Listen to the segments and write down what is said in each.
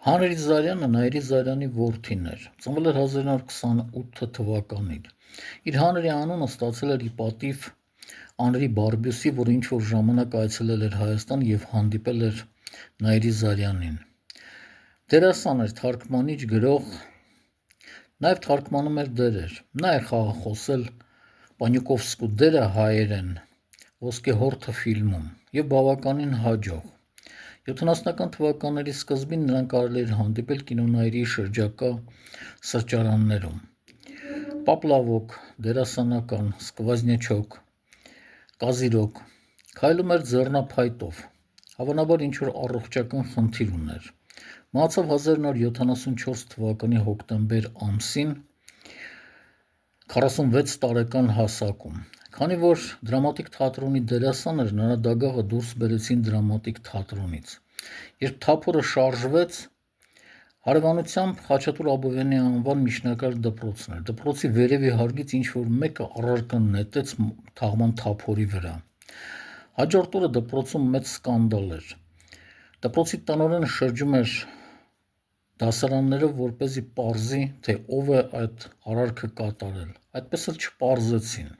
Հանրի Զարյանը Նայիրի Զարյանի որդին էր, ծնվել էր 1928 թվականին։ Իր հանրի անունը ստացել էր ի պատիվ Անրի Բարբյոսի, որ ինչ-որ ժամանակ այցելել էր Հայաստան և հանդիպել էր Նայիրի Զարյանին։ Դերասան էր, թարգմանիչ, գրող, նաև թարգմանում էր դերեր։ Նա է խաղախոսել Պանյուկովսկու դերը հայերեն «Ոսկե հորթը» ֆիլմում և բավականին հաջող։ 70-ական թվականների սկզբին նրան կարելի էր հանդիպել կինոնայիրի շրջակա սրճարաններում։ Պապլավոկ, Դերասանական, Սկվազնյաչոկ, Կազիրոկ, քայլում էր ձեռնափայտով, հավանաբար ինչ-որ առողջական խնդիր ուներ։ Մահացավ 1974 թվականի հոկտեմբեր ամսին 46 տարեկան հասակում։ Քանի որ դրամատիկ թատրոնի դերասան էր, նրա դագաղը դուրս բերեցին դրամատիկ թատրոնից։ Երբ թափորը շարժվեց, հարևանությամբ Խաչատուր Աբովյանի անվան միջնակարգ դպրոցն էր։ Դպրոցի վերևի հարկից ինչ-որ մեկը առարկան նետեց թաղման թափորի վրա։ Հաջորդ օրը դպրոցում մեծ սկանդալ էր։ Դպրոցի տնօրենը շրջում էր դասարաններով, որպեսզի պարզի, թե ով է այդ արարքը կատարել։ Այդպես էլ չպարզեցին։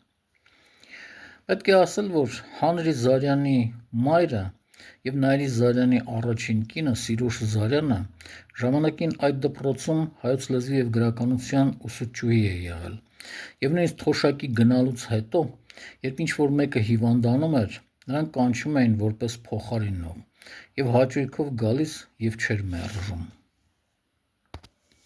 Պետք է ասել, որ Հանրի Զարյանի մայրը և Նայիրի Զարյանի առաջին կինը Սիրուշ Զարյանը ժամանակին այդ դպրոցում հայոց լեզվի և գրականության ուսուցչուհի է եղել, և նույնիսկ թոշակի գնալուց հետո, երբ ինչ-որ մեկը հիվանդանում էր, նրան կանչում էին որպես փոխարինող, և հաճույքով գալիս և չէր մերժում։